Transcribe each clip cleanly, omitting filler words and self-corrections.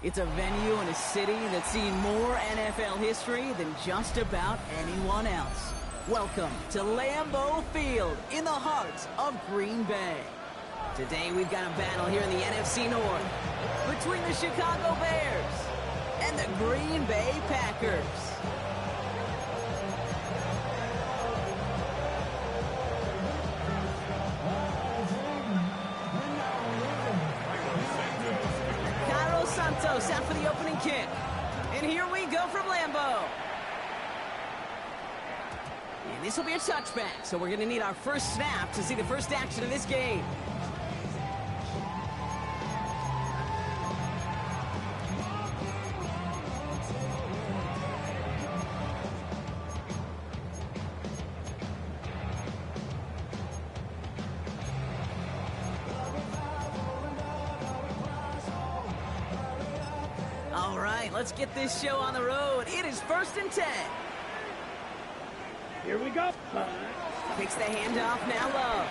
It's a venue in a city that's seen more NFL history than just about anyone else. Welcome to Lambeau Field in the heart of Green Bay. Today we've got a battle here in the NFC North between the Chicago Bears and the Green Bay Packers. Santos out for the opening kick. And here we go from Lambeau. And this will be a touchback, so we're going to need our first snap to see the first action of this game. All right, let's get this show on the road. It is 1st and 10. Here we go. Takes the handoff, now Love.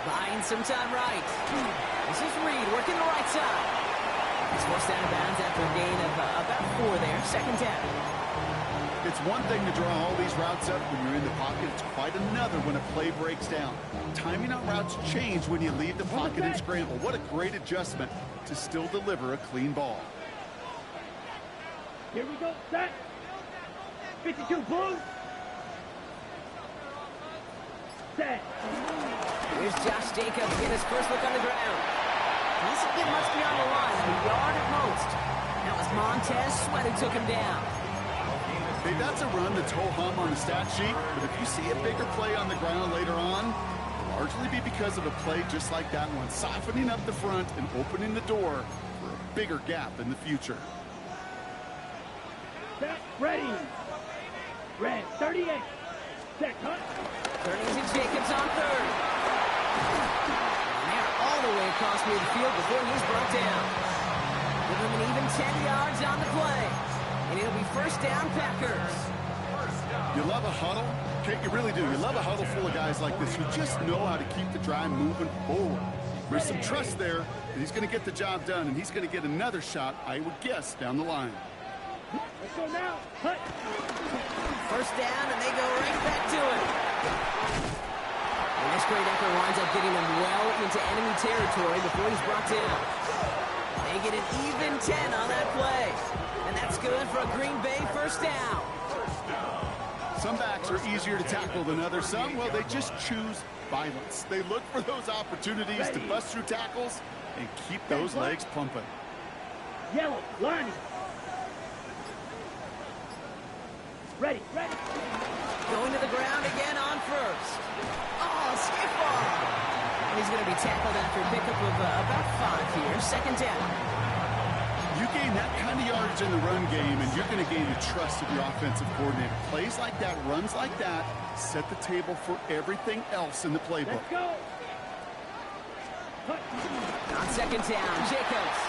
Buying some time right. This is Reed working the right side. He's forced out of bounds after a gain of about 4 there. 2nd down. It's one thing to draw all these routes up when you're in the pocket. It's quite another when a play breaks down. Timing on routes change when you leave the pocket and scramble. What a great adjustment to still deliver a clean ball. Here we go, set. 52, boom. Set. Here's Josh Jacobs getting his first look on the ground. He doesn't get much beyond the line, a yard at most. That was Montez Sweat who took him down. Hey, that's a run that's ho-hum on the stat sheet, but if you see a bigger play on the ground later on, it'll largely be because of a play just like that one, softening up the front and opening the door for a bigger gap in the future. Set, ready. Red, 38. Set, cut. Turning to Jacobs on 3rd. And they're all the way across midfield before he's brought down. Give him an even 10 yards on the play. And it'll be 1st down, Packers. You love a huddle? Kate, you really do. You love a huddle full of guys like this who just know how to keep the drive moving forward. There's some trust there that he's going to get the job done, and he's going to get another shot, I would guess, down the line. Let's go now. Cut. 1st down, and they go right back to it. And this great effort winds up getting him well into enemy territory before he's brought down. They get an even 10 on that play. And that's good for a Green Bay 1st down. Some backs are easier to tackle than others. Some, well, they just choose violence. They look for those opportunities to bust through tackles and keep those legs pumping. Yellow, line. Ready, ready. Going to the ground again on 1st. Oh, skip ball. And he's going to be tackled after a pickup of about 5 here. 2nd down. You gain that kind of yardage in the run game, and you're going to gain the trust of your offensive coordinator. Plays like that, runs like that, set the table for everything else in the playbook. Let's go. On 2nd down, Jacobs.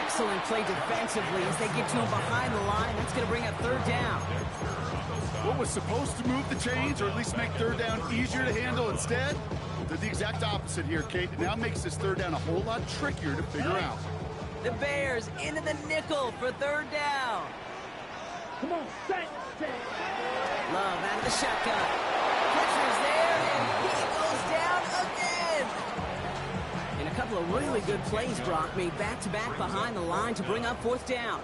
Excellent play defensively as they get to him behind the line. That's going to bring up 3rd down. What was supposed to move the chains, or at least make 3rd down easier to handle instead, did the exact opposite here, Kate. It now makes this 3rd down a whole lot trickier to figure out. The Bears into the nickel for 3rd down. Come on, set. Love out of the shotgun. Pressure's there, and he goes down again. And a couple of really good plays, Brock, made back-to-back behind the line to bring up 4th down.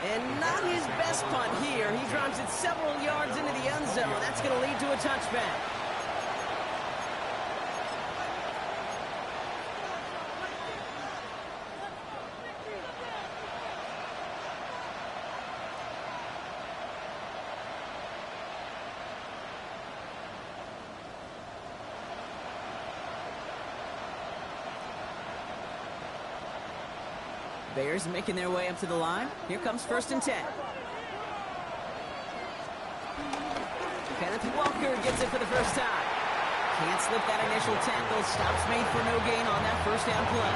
And not his best punt here. He drops it several yards into the end zone. That's going to lead to a touchback. Bears making their way up to the line. Here comes 1st and 10. Kenneth Walker gets it for the first time. Can't slip that initial tackle. Stops made for no gain on that 1st down play.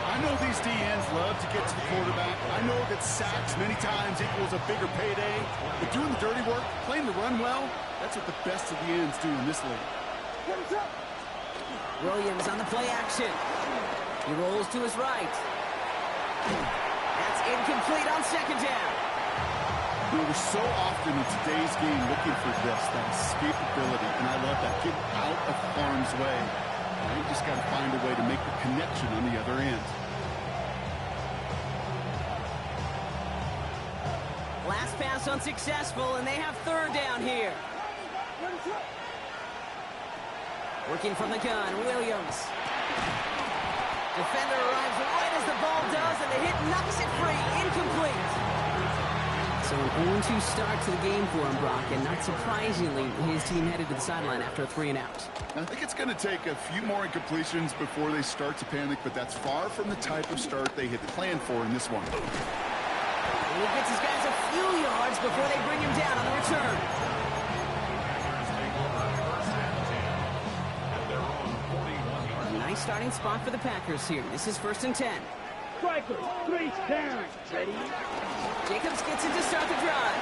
I know these DNs love to get to the quarterback. I know that sacks many times equals a bigger payday. But doing the dirty work, playing the run well, that's what the best of the ends do in this league. Williams on the play action. He rolls to his right. That's incomplete on second down. We're so often in today's game looking for this, that escapability, and I love that. Get out of harm's way. Now you just got to find a way to make the connection on the other end. Last pass unsuccessful, and they have third down here. Working from the gun, Williams. Defender arrives right as the ball does, and the hit knocks it free. Incomplete. So an 0-2 start to the game for him, Brock, and not surprisingly, his team headed to the sideline after a 3-and-out. I think it's going to take a few more incompletions before they start to panic, but that's far from the type of start they had planned for in this one. And he gets his guys a few yards before they bring him down on the return. Nice starting spot for the Packers here. This is 1st and 10. Strikers, 3 down. Ready? Jacobs gets it to start the drive.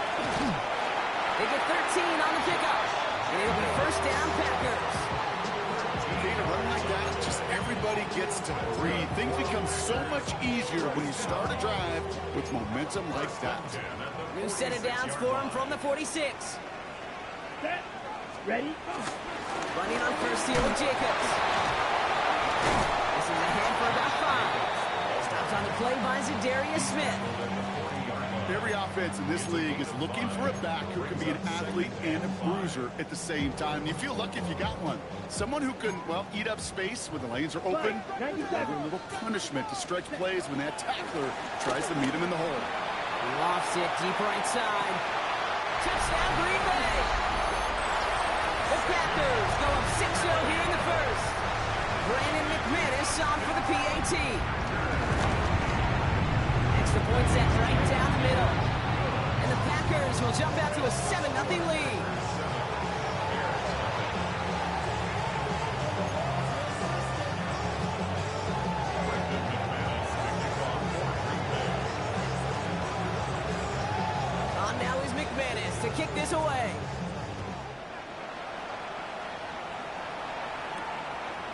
They get 13 on the pickup. And it'll be 1st down, Packers. Okay, to run like that, just everybody gets to breathe. Things become so much easier when you start a drive with momentum like that. New set of downs for him from the 46. Set. Ready? Running on first heel with Jacobs. This is ahead for about 5. Stops on the play by Zadarius Smith. Every offense in this league is looking for a back who can be an athlete and a bruiser at the same time. You feel lucky if you got one. Someone who can, well, eat up space when the lanes are open. A little punishment to stretch plays when that tackler tries to meet him in the hole. Lofts it deep right side. Touchdown, Green Bay. The Packers go up 6-0 here in the first. Brandon McManus on for the PAT. Extra point set right down the middle. And the Packers will jump out to a 7-0 lead. On now is McManus to kick this away.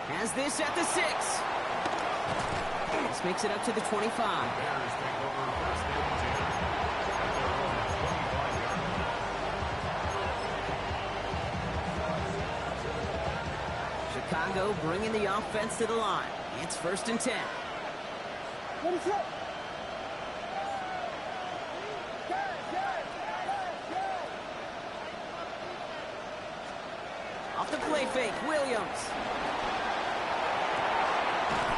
Has this at the 6. This makes it up to the 25. Chicago bringing the offense to the line. It's 1st and 10. What is it? Off the play fake, Williams.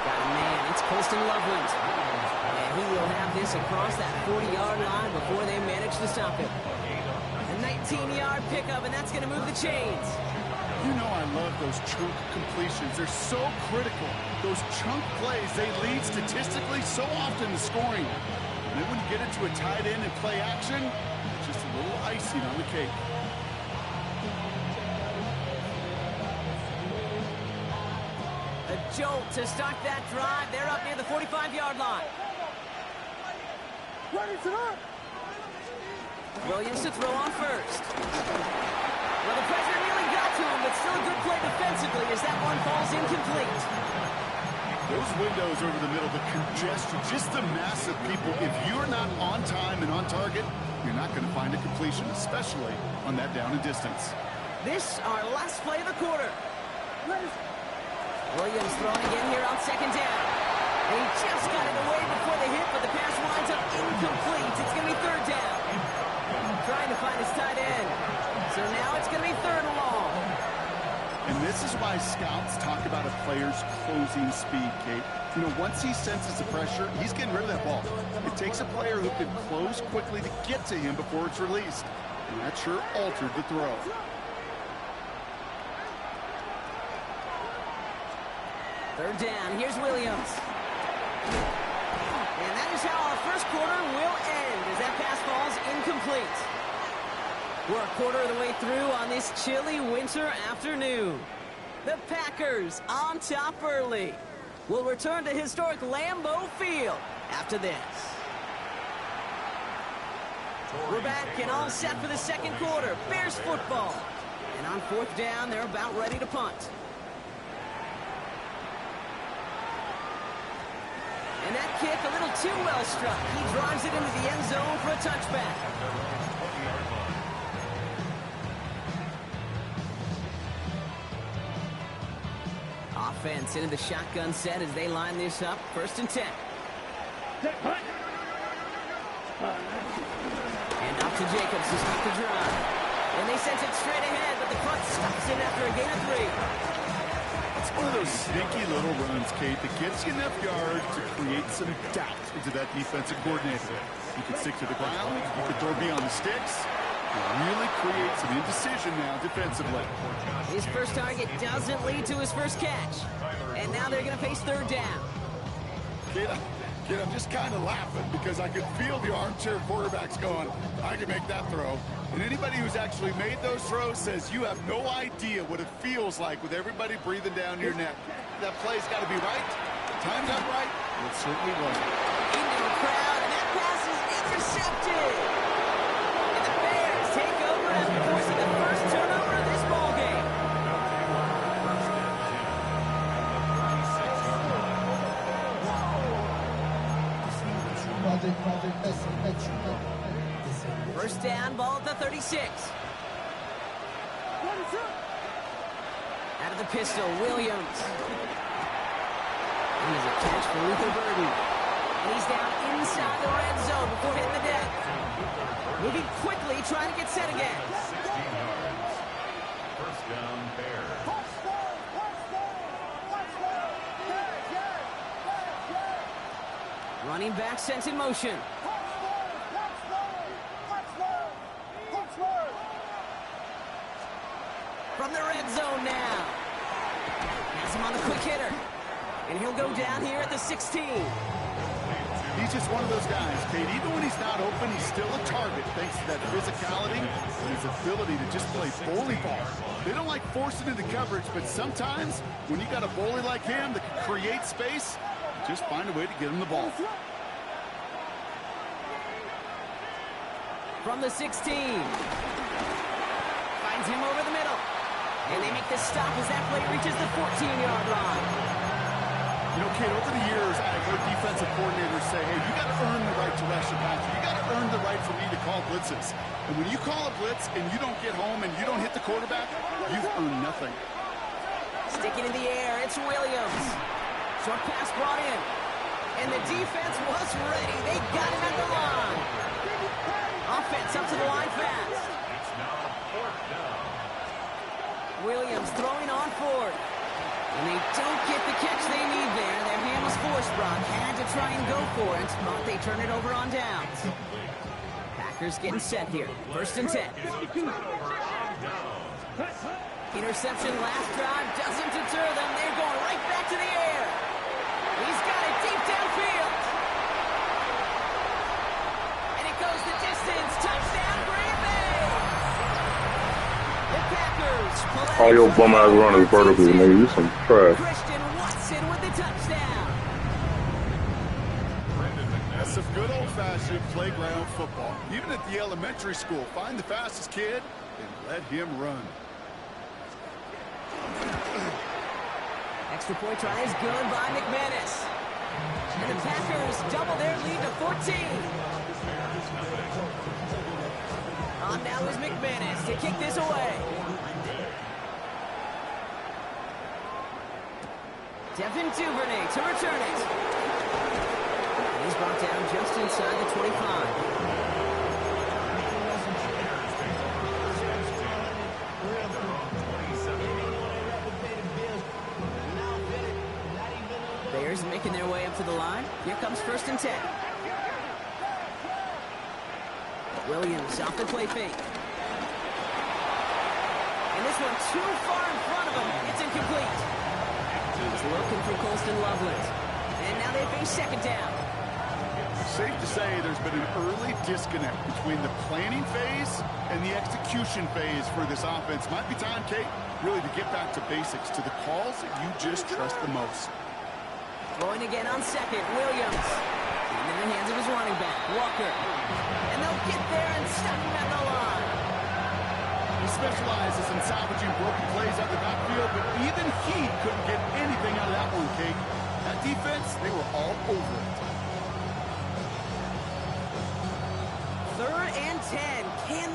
Got a man, it's Colston Loveland. And he will have this across that 40-yard line before they manage to stop him. A 19-yard pickup, and that's going to move the chains. You know I love those chunk completions. They're so critical. Those chunk plays, they lead statistically so often to scoring. And then when you get into a tight end and play action, it's just a little icing on the cake. A jolt to start that drive. They're up near the 45-yard line. Williams to throw on first. Well, the pressure nearly got to him, but still a good play defensively as that one falls incomplete. Those windows over the middle, the congestion, just the mass of people. If you're not on time and on target, you're not going to find a completion, especially on that down and distance. This, our last play of the quarter. Williams throwing again here on second down. And he just got it away before the hit, but the pass winds up incomplete. It's going to be 3rd down. Trying to find his tight end. So now it's going to be 3rd and long. And this is why scouts talk about a player's closing speed, Kate. You know, once he senses the pressure, he's getting rid of that ball. It takes a player who can close quickly to get to him before it's released. And that sure altered the throw. Third down. Here's Williams. And that is how our first quarter will end as that pass falls incomplete. We're a quarter of the way through on this chilly winter afternoon. The Packers on top early. We'll return to historic Lambeau Field after this. We're back and all set for the second quarter. Bears football. And on 4th down. They're about ready to punt. And that kick a little too well struck. He drives it into the end zone for a touchback. Offense into the shotgun set as they line this up. 1st and 10. And off to Jacobs to stop the drive. And they sent it straight ahead, but the punt stops it after a gain of 3. It's one of those sneaky little runs, Kate, that gets you enough yards to create some doubt into that defensive coordinator. You can stick to the ground, you can throw beyond the sticks, and really create some indecision now defensively. His first target doesn't lead to his first catch. And now they're going to face 3rd down. Kid, I'm just kind of laughing because I could feel the armchair quarterbacks going, I can make that throw. And anybody who's actually made those throws says you have no idea what it feels like with everybody breathing down your neck. That play's got to be right. Timed up right. It certainly wasn't. Into the crowd, and that pass is intercepted. And the Bears take over after forcing the first turnover of this ballgame. First down, ball at the 36. Out of the pistol, Williams. He's a catch for Luther Burden. And he's down inside the red zone before hitting the deck. Moving quickly, trying to get set again. 16 yards. First down, Bears. Running back sent in motion. From the red zone now. Has him on the quick hitter. And he'll go down here at the 16. He's just one of those guys, Kate. Even when he's not open, he's still a target thanks to that physicality and his ability to just play bully ball. They don't like forcing into coverage, but sometimes when you got a bully like him that can create space, just find a way to get him the ball. From the 16. Finds him over the middle. And they make the stop as that play reaches the 14-yard line. You know, Kate, over the years, I've heard defensive coordinators say, hey, you got to earn the right to rush the passer. You got to earn the right for me to call blitzes. And when you call a blitz and you don't get home and you don't hit the quarterback, you've earned nothing. Sticking in the air, it's Williams. Short pass brought in. And the defense was ready. They got him at the line. Offense up to the line fast. It's now 4th down. Williams throwing on 4th. And they don't get the catch they need there. Their hand was forced, Brock. Had to try and go for it, but they turn it over on downs. Packers getting set here. 1st and 10. Interception last drive doesn't deter them. They're going right back to the air. He's got it deep downfield. And it goes the distance. Touchdown, Green Bay. The Packers. All your bum ass runners vertically, nigga. You some trash. Christian Watson with the touchdown. That's some good old-fashioned playground football. Even at the elementary school, find the fastest kid and let him run. Extra point try is good by McManus. And the Packers double their lead to 14. On now is McManus to kick this away. Devin Duvernay to return it. He's brought down just inside the 25. Bears making their way up to the line. Here comes 1st and 10. Williams off the play fake. And this one too far in front of him. It's incomplete. He's looking for Colston Loveland. And now they face 2nd down. Safe to say there's been an early disconnect between the planning phase and the execution phase for this offense. Might be time, Kate, really to get back to basics, to the calls that you just trust the most. Going again on 2nd, Williams. In the hands of his running back, Walker. And they'll get there and stop him at the line. He specializes in salvaging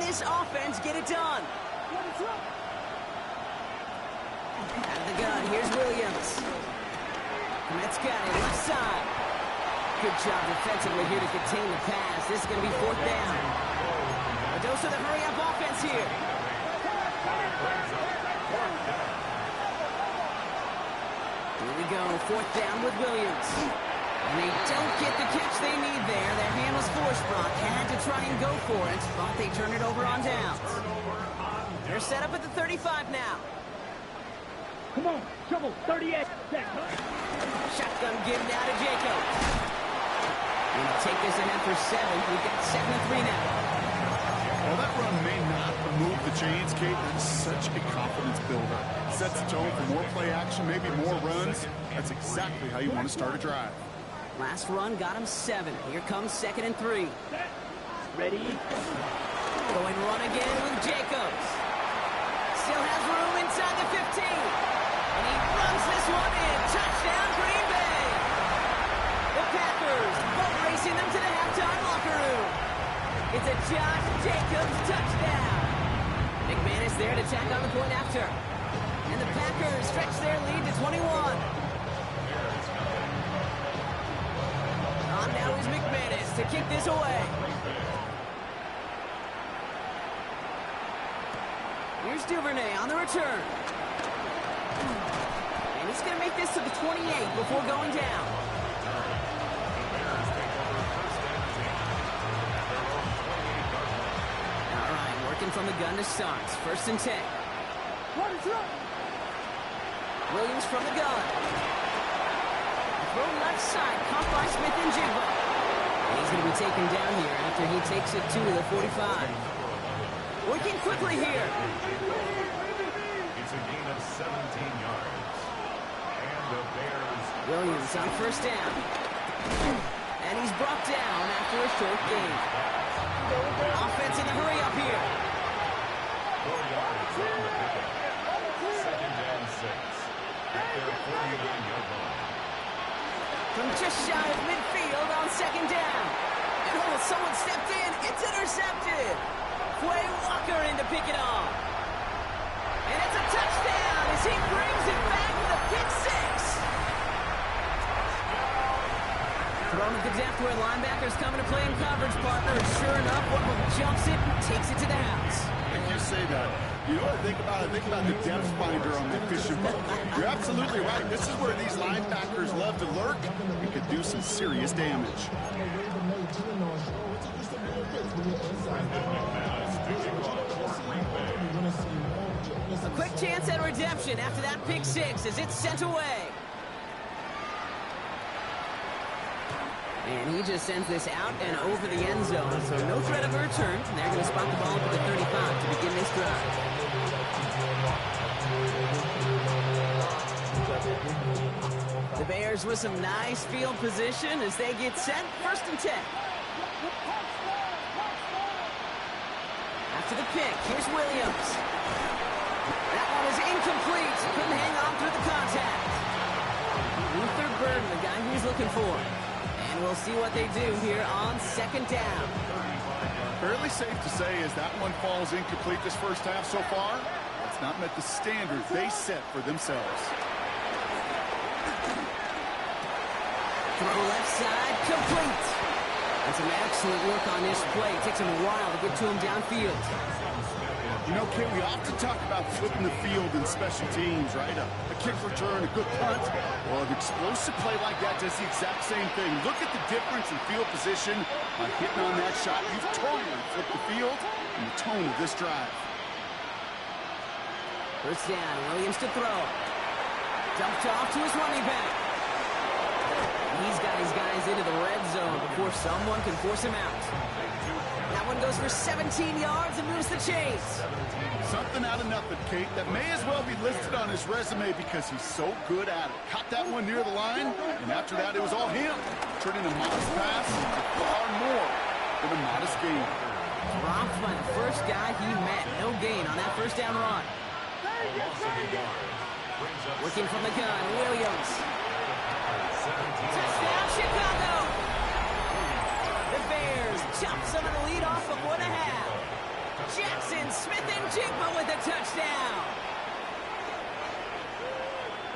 this offense get it done? Out of the gun, here's Williams. Met's got it, left side. Good job defensively here to contain the pass. This is going to be 4th down. A dose of the hurry-up offense here. Here we go, 4th down with Williams. And they don't get the catch they need there. Their hand was forced. Brock had to try and go for it, but they turn it over on downs. They're set up at the 35 now. Come on, trouble, 38. Shotgun give now to Jacobs. Gonna take this ahead for 7. We've got 2nd and 3 now. Well, that run may not remove the chains, Kate. That's such a confidence builder. Sets the tone for more play action, maybe more runs. That's exactly how you want to start a drive. Last run got him 7. Here comes 2nd and 3. Ready? Going run again with Jacobs. Still has room inside the 15. And he runs this one in. Touchdown, Green Bay. The Packers boat racing them to the halftime locker room. It's a Josh Jacobs touchdown. McManus there to tack on the point after. And the Packers stretch their lead to 21. On now is McManus to kick this away. Here's Duvernay on the return. And he's going to make this to the 28 before going down. All right, working from the gun to start. 1st and 10. Williams from the gun. Throw left side, caught by Smith and Jigba. And he's going to be taken down here after he takes it to the 45. Working quickly here. It's a gain of 17 yards. And the Bears. Williams on 1st down. And he's brought down after a short gain. Offense in a hurry up here. 4 yards on the pickup. 2nd and 6. At their 49-yard line. From just shy of midfield on 2nd down. And someone stepped in. It's intercepted. Quay Walker in to pick it off. And it's a touchdown as he brings it back with a pick 6. Thrown at the depth where linebackers coming to play in coverage, partner. And sure enough, one of them jumps it and takes it to the house. If you say that, you know what I think about? I think about the depth finder on that fishing boat. You're absolutely right. This is where these linebackers love to lurk and could do some serious damage. A quick chance at redemption after that pick 6 as it's sent away. And he just sends this out and over the end zone, so no threat of a return. And they're going to spot the ball up at the 35 to begin this drive. The Bears with some nice field position as they get set. 1st and 10. After the pick, here's Williams. That one is incomplete. Couldn't hang on through the contact. Luther Burden, the guy he's looking for. And we'll see what they do here on 2nd down. Fairly safe to say as that one falls incomplete this first half so far, it's not met the standard they set for themselves. Throw left side, complete. And some excellent work on this play. It takes him a while to get to him downfield. You know, Kate, we often talk about flipping the field in special teams, right? A kick return, a good punt. Well, an explosive play like that does the exact same thing. Look at the difference in field position by hitting on that shot. You've totally flipped the field and the tone of this drive. 1st down, Williams to throw. Dumped off to his running back. He's got his guys into the red zone before someone can force him out. That one goes for 17 yards and moves the chains. Something out of nothing, Kate, that may as well be listed on his resume because he's so good at it. Caught that one near the line, and after that, it was all him. Turning a modest pass into far more than a modest gain. Dropped by the first guy he met. No gain on that 1st down run. Working from the gun, Williams. Touchdown, Chicago! The Bears chop some of the lead off before the half. Jackson Smith-Njigba with a touchdown.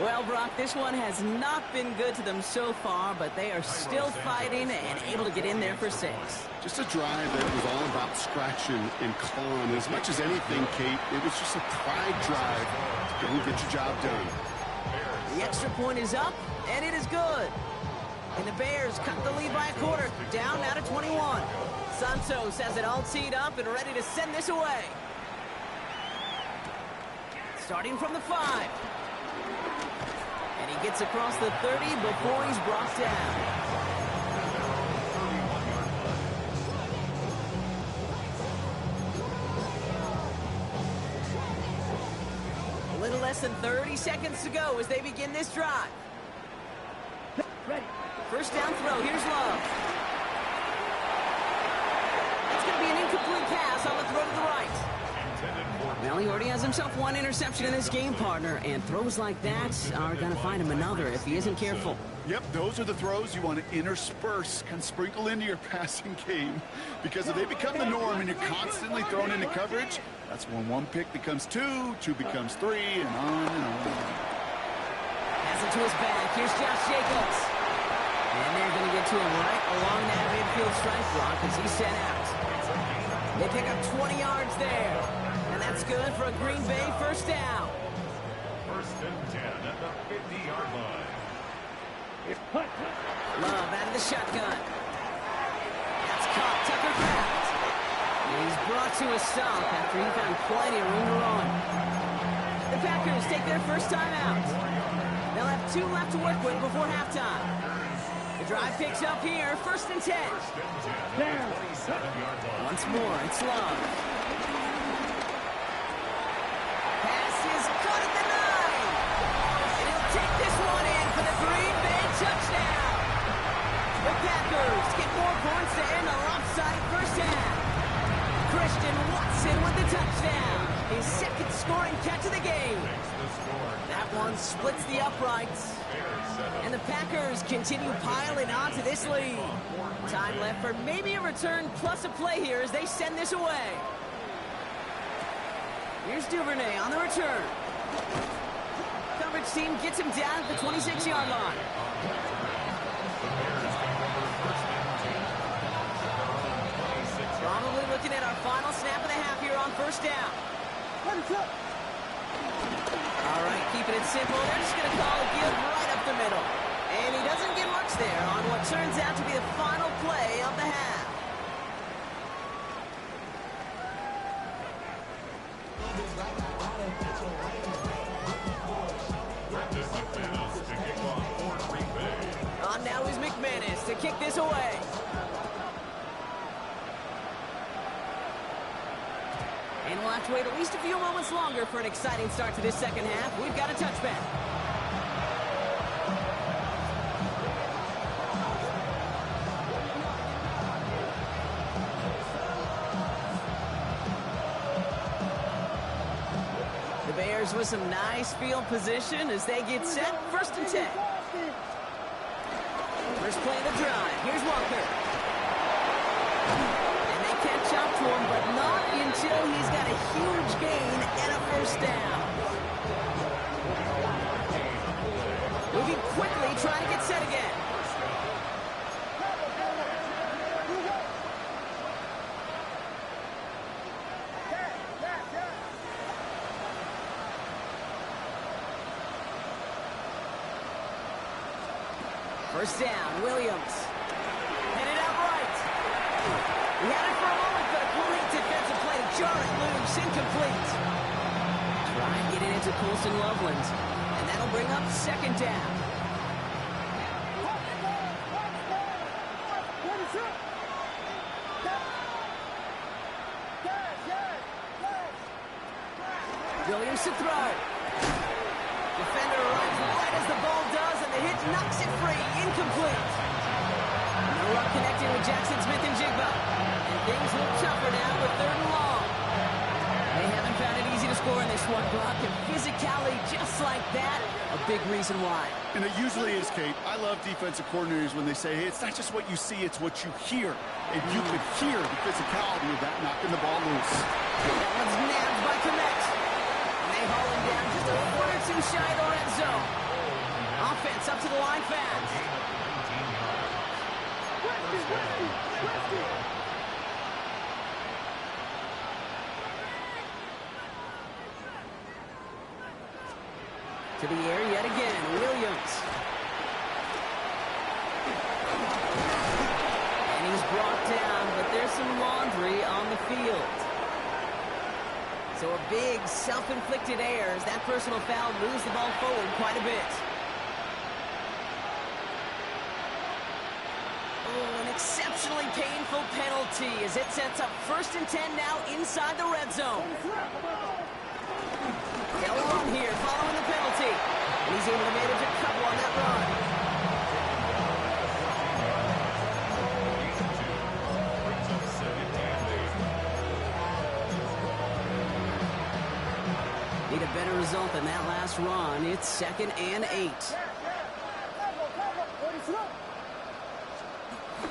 Well, Brock, this one has not been good to them so far, but they are still fighting and able to get in there for 6. Just a drive that was all about scratching and clawing. As much as anything, Kate, it was just a pride drive to go get your job done. The extra point is up, and it is good. And the Bears cut the lead by a quarter, down now to 21. Santos has it all teed up and ready to send this away. Starting from the 5. And he gets across the 30 before he's brought down. A little less than 30 seconds to go as they begin this drive. Ready. First down throw. Here's Love. It's going to be an incomplete pass on the throw to the right. Well, he already has himself one interception in this game, partner, and throws like that are going to find him another if he isn't careful. Yep, those are the throws you want to intersperse, kind of sprinkle into your passing game. Because if they become the norm and you're constantly thrown into coverage, that's when 1 pick becomes 2, 2 becomes 3, and on and on. Pass it to his back. Here's Josh Jacobs. And they're going to get to him right along that midfield strike block as he's sent out. They pick up 20 yards there. And that's good for a Green Bay first down. First and 10 at the 50-yard line. Love out of the shotgun. That's caught. Tucker Kraft. He's brought to a stop after he found plenty of room to run. The Packers take their first time out. They'll have 2 left to work with before halftime. The drive picks up here. First and 10. Once more, it's Love. Pass is caught at the 9. And he'll take this one in for the Green Bay touchdown. The Packers get more points to end a lopsided first half. Christian Watson with the touchdown. His second scoring catch of the game. That one splits the uprights. And the Packers continue piling on to this lead. Time left for maybe a return plus a play here as they send this away. Here's Duvernay on the return. Coverage team gets him down at the 26-yard line. Probably looking at our final snap of the half here on first down. All right, keeping it simple. They're just going to call a give right up the middle. And he doesn't get much there on what turns out to be the final play of the half. On now is McManus to kick this away. And we'll have to wait at least a few moments longer for an exciting start to this second half. We've got a touchback. The Bears with some nice field position as they get set. First and 10. First play of the drive. Here's Walker. And they catch up to him, but not until he's got a huge gain and a first down. Moving quickly, trying to get set again. First down, Williams. Headed out right. He had it for a moment, but a great defensive play to jar it loose, incomplete. Try and get it into Colston Loveland, and that'll bring up second down. Williams to throw. Defender arrives right as the ball does, and the hit knocks it free. Incomplete. No luck connecting with Jackson Smith-Njigba. And things look tougher now with 3rd and long. They haven't found it easy to score in this one, Brock, and physicality just like that, a big reason why. And it usually is, Kate. I love defensive coordinators when they say, hey, it's not just what you see, it's what you hear. And you could hear the physicality of that knocking the ball loose. That one's nabbed by Komet. And they haul him down just a foot or two shy of the red zone. Offense up to the line fast. To the air yet again, Williams. And he's brought down, but there's some laundry on the field. So a big self-inflicted error as that personal foul moves the ball forward quite a bit. Oh, an exceptionally painful penalty as it sets up 1st and 10 now inside the red zone. They'll run here following the penalty. And he's able to manage a couple on that run. Need a better result than that last run. It's 2nd and 8.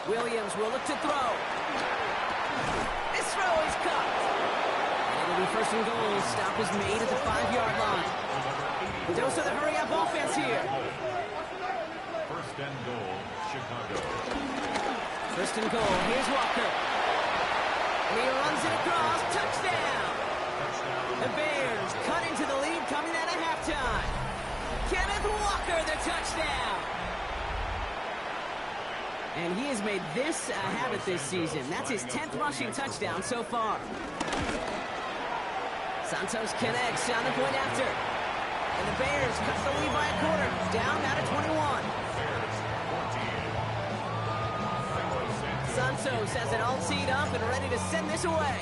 Williams will look to throw. This throw is caught. It'll be 1st and goal. Stop is made at the 5-yard line. Dose of the hurry-up offense here. 1st and goal, Chicago. 1st and goal. Here's Walker. And he runs it across. Touchdown. The Bears cut into the lead coming out of halftime. Kenneth Walker, the touchdown. And he has made this a habit this season. That's his 10th rushing touchdown so far. Santos connects on the point after. And the Bears cut the lead by a quarter. Down out of 21. Santos has it all teed up and ready to send this away.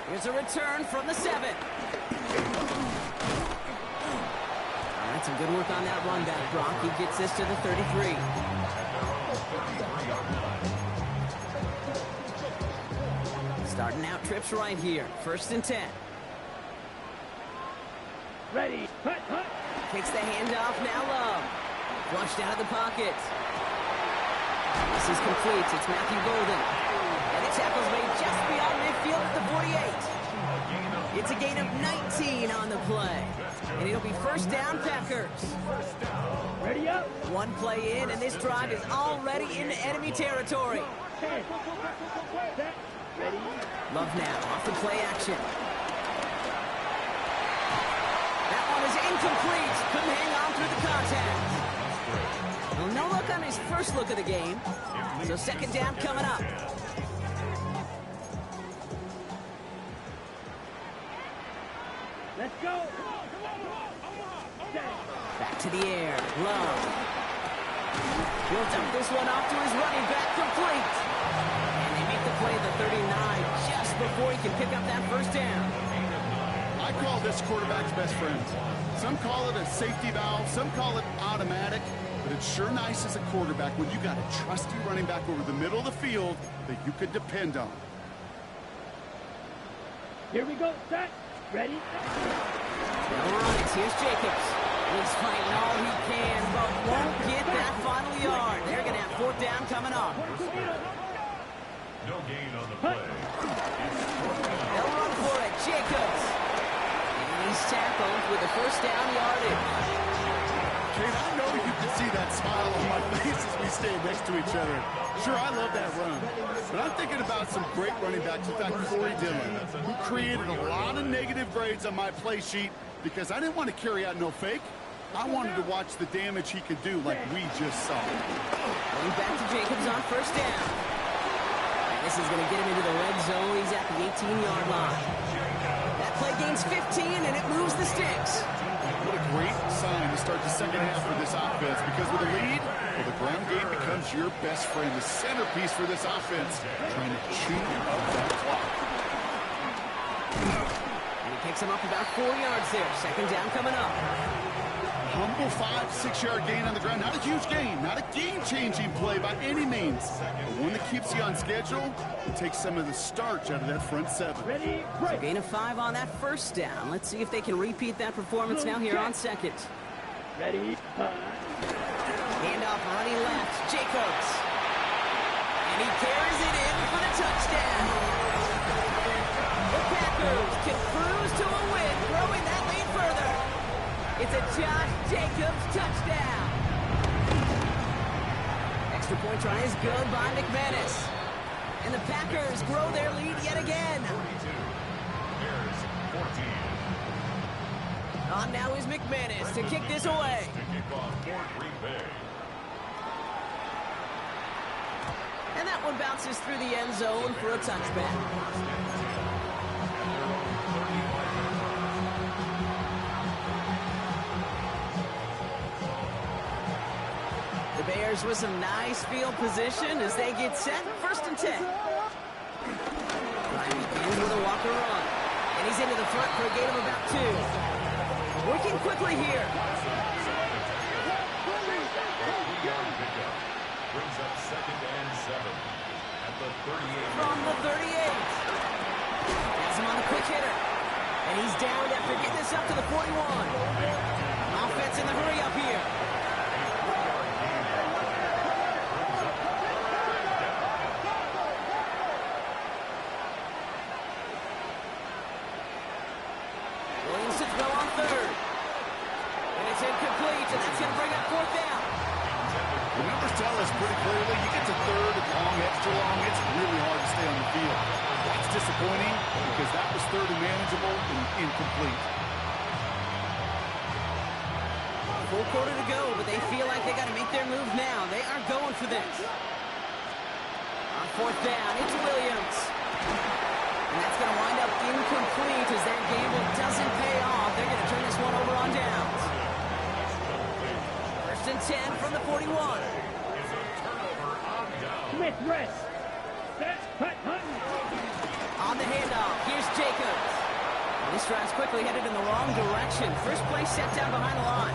Here's a return from the 7. All right, some good work on that run back, Brock. He gets this to the 33. Starting out trips right here. 1st and 10. Ready. Hut, hut. Takes the handoff. Now Love. Flushed out of the pocket. This is complete. It's Matthew Golden. And the tackle's made just beyond midfield at the 48. It's a gain of 19 on the play. And it'll be 1st down Packers. Ready up. One play in, and this drive is already into enemy territory. Ready. Love now, off the play action. That one is incomplete. Couldn't hang on through the contact. Well, no look on his first look of the game. So 2nd down coming up. Let's go. Back to the air. Love. He'll dump this one off to his running back, complete. And they make the play at the 39 just before he can pick up that 1st down. I call this quarterback's best friend. Some call it a safety valve, some call it automatic, but it's sure nice as a quarterback when you got a trusty running back over the middle of the field that you could depend on. Here we go. Set. Ready. All right, here's Jacobs. He's fighting all he can, but won't get that final yard. They're going to have 4th down coming up. No gain on the play. They'll run for it. Jacobs. And he's tackled with the 1st down yardage. Kate, I know you can see that smile on my face as we stand next to each other. Sure, I love that run. But I'm thinking about some great running backs. In fact, Corey Dillon, who created a lot of negative grades on my play sheet because I didn't want to carry out no fake. I wanted to watch the damage he could do like we just saw. Going back to Jacobs on 1st down. And this is going to get him into the red zone. He's at the 18-yard line. That play gains 15, and it moves the sticks. What a great sign to start the 2nd half for this offense, because with a lead, well, the ground game becomes your best friend, the centerpiece for this offense, trying to chew up that clock. And he picks him up about 4 yards there. 2nd down coming up. Humble 5-6-yard gain on the ground. Not a huge gain, not a game-changing play by any means, but one that keeps you on schedule and takes some of the starch out of that front 7. Ready. So gain of 5 on that 1st down. Let's see if they can repeat that performance now here on 2nd. Ready. Handoff running left. Jacobs. And he carries it in for the touchdown. The Packers can cruise to a win, growing that lead further. It's a Josh Jacobs touchdown. Extra point try is good by McManus. And the Packers grow their lead yet again. 42. Bears 14. On now is McManus to kick this away. To kick off for Green Bay. And that one bounces through the end zone for a touchback. The Bears with some nice field position as they get set. 1st and 10. Ryan begins with a walker run. And he's into the front for a gain of about 2. Working quickly here. Brings up 2nd and 7 at the 38. From the 38. Has him on the quick hitter. And he's down after getting this up to the 41. Offense in the hurry up here. Williams sits well on 3rd. And it's incomplete, and that's going to bring up 4th down. The numbers tell us pretty clearly, you get to 3rd and long, extra long, it's really hard to stay on the field. That's disappointing because that was 3rd and manageable and incomplete. Full quarter to go, but they feel like they got to make their move now. They are going for this. On 4th down, it's Williams. And that's going to wind up incomplete as that gamble doesn't pay off. They're going to turn this one over on downs. 1st and 10 from the 41. Smith rest. Set, cut, hunt. On the handoff, here's Jacobs. And this drive's quickly headed in the wrong direction. First play set down behind the line.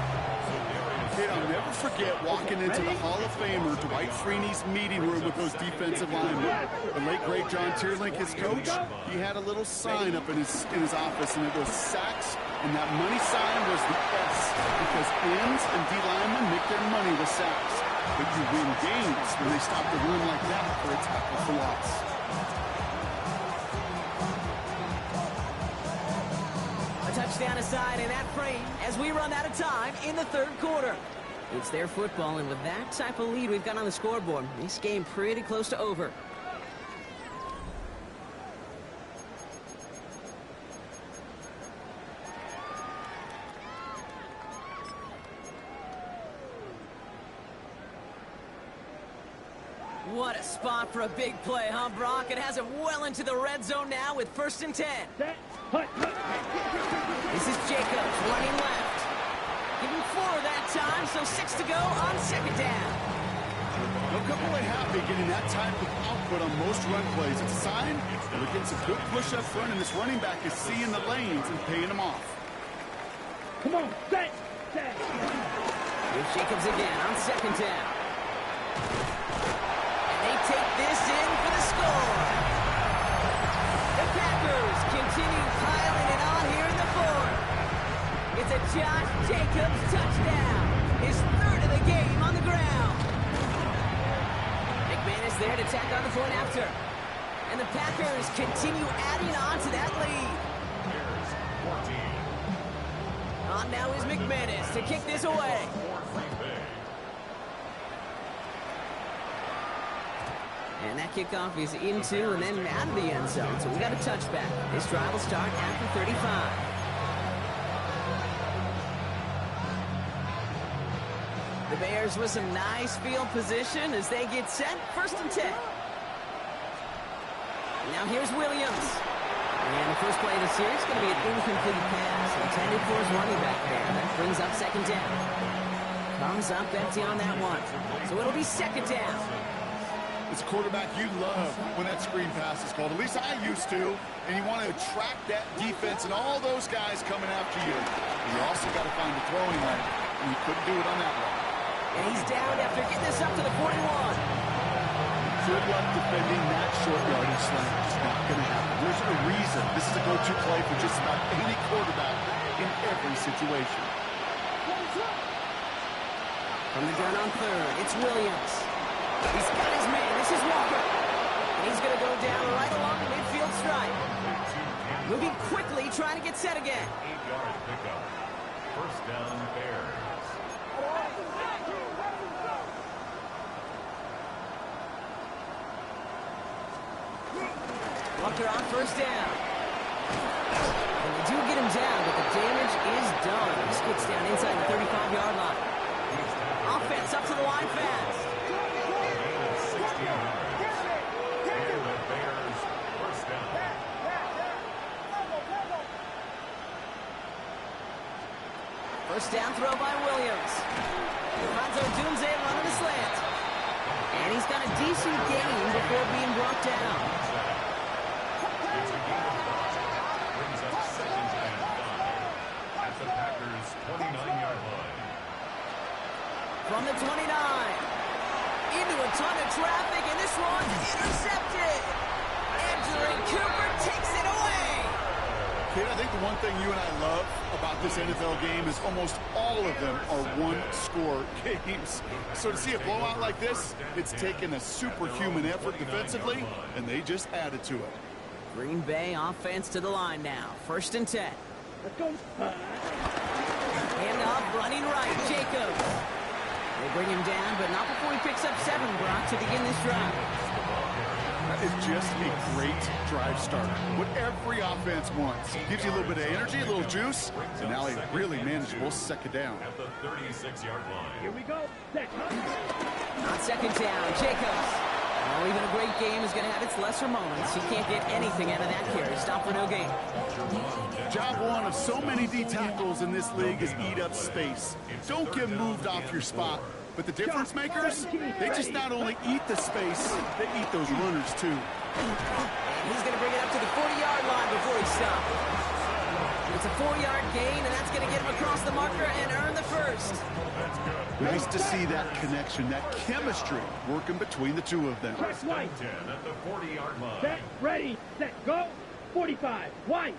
Kid, I'll never forget walking into the Hall of Famer Dwight Freeney's meeting room with those defensive linemen. The late, great John Tierlink, his coach, he had a little sign up in his office, and it was sacks, and that money sign was the S, because ends and D linemen make their money with sacks. But you win games when they stop the run like that for a tackle for loss. A touchdown aside in that frame as we run out of time in the 3rd quarter. It's their football, and with that type of lead we've got on the scoreboard, this game pretty close to over. What a spot for a big play, huh, Brock? It has it well into the red zone now with 1st and 10. Set, hut, hut. This is Jacobs running left. Give him 4 that time, so 6 to go on 2nd down. They'll come away happy getting that type of output on most run plays. It's a sign that they're getting some good push up front, and this running back is seeing the lanes and paying them off. Come on, set, set. Here's Jacobs again on 2nd down. And they take this in for the score. The Packers continue piling it on here in the 4th. It's a Josh Jacobs touchdown. His 3rd of the game on the ground. McManus there to tack on the point after. And the Packers continue adding on to that lead. Bears 14. On now is McManus to kick this away. For Green Bay. And that kickoff is into and then out of the end zone. So we got a touchback. This drive will start after 35. The Bears with some nice field position as they get set. 1st and 10. Now here's Williams. And the first play of the series is going to be an incomplete pass intended for his running back there. That brings up 2nd down. Comes up empty on that one. So it'll be 2nd down. It's a quarterback you love when that screen pass is called. At least I used to. And you want to attract that defense and all those guys coming after you. And you also got to find the throwing lane. And you couldn't do it on that one. And he's down after getting this up to the 41. Good luck defending that short yardage slant. It's not going to happen. There's a reason. This is a go-to play for just about any quarterback in every situation. From the gun on 3rd, it's Williams. He's got his man. This is Walker. And he's going to go down right along the midfield stripe. Moving quickly, trying to get set again. 8-yard pickup. First down, Bears. Walker on first down. And they do get him down, but the damage is done. He skids down inside the 35-yard line. Offense up to the line fast. First down throw by Williams. Clanz Doomsday running the slant. And he's got a decent gain before being brought down. It's a gain of 5. Brings up second and 5 at the Packers' 29-yard line. From the 29. Into a ton of traffic, and this one's intercepted. Andrew Cooper takes it away. Kid, I think the one thing you and I love about this NFL game is almost all of them are one-score games. So to see a blowout like this, it's taken a superhuman effort defensively, and they just added to it. Green Bay offense to the line now. First and 10. Let's go. Hand off, running right, Jacobs. They bring him down, but not before he picks up 7, Brock, to begin this drive. That is just a great drive starter. What every offense wants. Gives you a little bit of energy, a little juice, and now a really manageable second down. At the 36-yard line. Here we go. Set. On second down, Jacobs. Oh, even a great game is going to have its lesser moments. He can't get anything out of that carry. Stop for no gain. Job one of so many D tackles in this league is eat up space. Don't get moved off your spot. But the difference makers, they just not only eat the space, they eat those runners too. And he's going to bring it up to the 40-yard line before he stops. It's a 4-yard gain, and that's going to get him across the marker and earn the first. Nice to see that connection, that chemistry working between the two of them. Press white. 10 at the 40-yard line. Set. Ready. Set. Go. 45. White.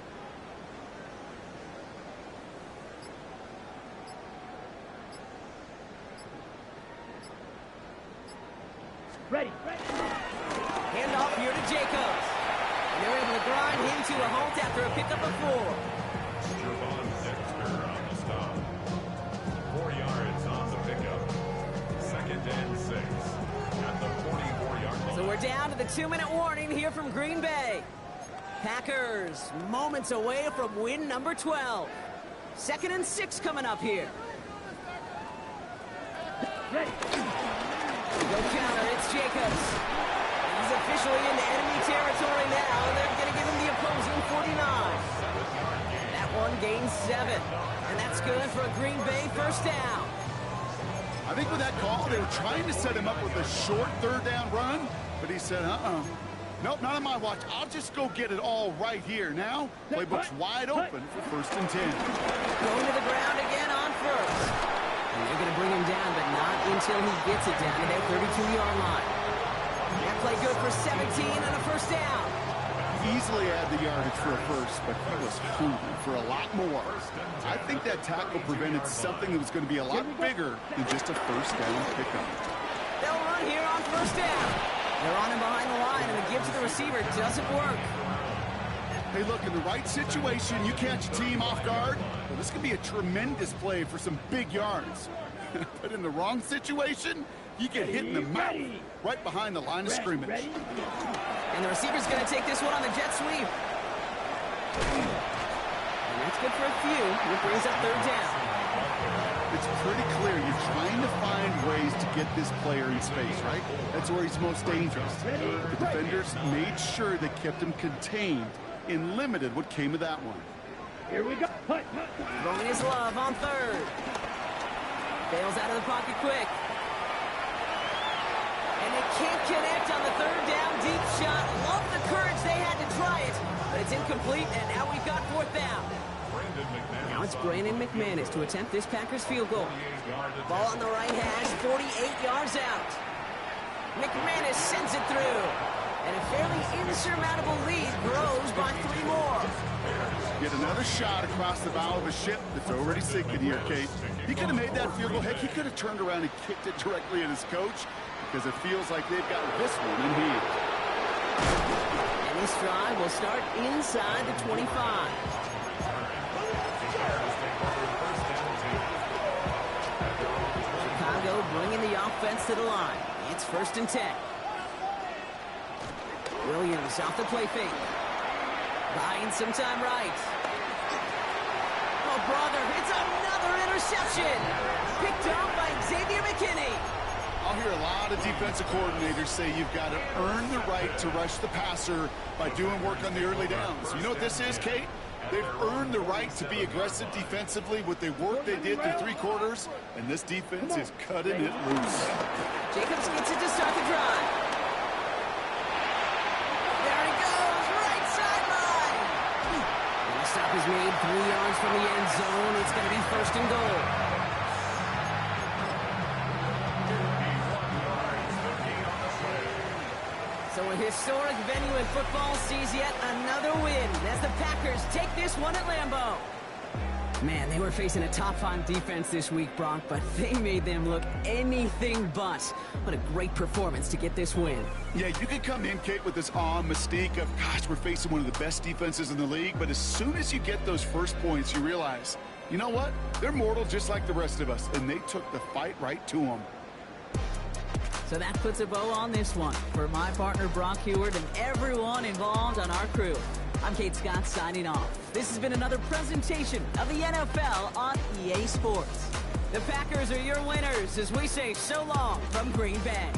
Ready. Hand off here to Jacobs. And they're able to grind him to a halt after a pickup of 4. Javon Dexter on the stop. 4 yards on the pickup. Second and 6 at the 44-yard line. So we're down to the 2-minute warning here from Green Bay. Packers moments away from win number 12. Second and 6 coming up here. Ready. Go counter, it's Jacobs. He's officially into enemy territory now. They're going to give him the opposing 49. That one gains 7. And that's good for a Green Bay first down. I think with that call, they were trying to set him up with a short third down run, but he said, nope, not on my watch. I'll just go get it all right here. Now, playbook's wide open for first and 10. Going to the ground again on first. And they're going to bring him down, but not until he gets it down to their 32-yard line. That play good for 17 and a first down. Easily had the yardage for a first, but he was hungry for a lot more. I think that tackle prevented something that was going to be a lot bigger than just a first down pickup. They'll run here on first down. They're on him behind the line, and the give to the receiver doesn't work. Hey, look, in the right situation, you catch a team off guard. Well, this could be a tremendous play for some big yards. But in the wrong situation, you get hit in the mouth right behind the line of scrimmage. And the receiver's going to take this one on the jet sweep. And that's good for a few. It brings up third down. It's pretty clear you're trying to find ways to get this player in space, right? That's where he's most dangerous. The defenders made sure they kept him contained and limited what came of that one. Here we go. Throwing his love on third. Bails out of the pocket quick. And they can't connect on the third down deep shot. Love the courage they had to try it. But it's incomplete, and now we've got fourth down. Now it's Brandon McManus to attempt this Packers field goal. Ball on the right hash, 48 yards out. McManus sends it through. And a fairly insurmountable lead grows by 3 more. Get another shot across the bow of a ship that's already sinking here, Kate. He could have made that field goal. Heck, he could have turned around and kicked it directly at his coach. because it feels like they've got this one in hand. And this drive will start inside the 25. Chicago bringing the offense to the line. It's 1st and 10. Williams off the play fake. Buying some time right. Oh, brother, it's another interception. Picked off by Xavier McKinney. I'll hear a lot of defensive coordinators say you've got to earn the right to rush the passer by doing work on the early downs. You know what this is, Kate? They've earned the right to be aggressive defensively with the work they did through 3 quarters, and this defense is cutting it loose. Jacobs gets it to start the drive. There he goes, right sideline. And the stop is made 3 yards from the end zone. It's going to be 1st and goal. So a historic venue in football sees yet another win as the Packers take this one at Lambeau. Man, they were facing a top-5 defense this week, Brock, but they made them look anything but. What a great performance to get this win. Yeah, you could come in, Kate, with this awe and mystique of, gosh, we're facing one of the best defenses in the league, but as soon as you get those first points, you realize, you know what? They're mortal just like the rest of us, and they took the fight right to them. So that puts a bow on this one. For my partner, Brock Heward, and everyone involved on our crew, I'm Kate Scott signing off. This has been another presentation of the NFL on EA Sports. The Packers are your winners as we say so long from Green Bay.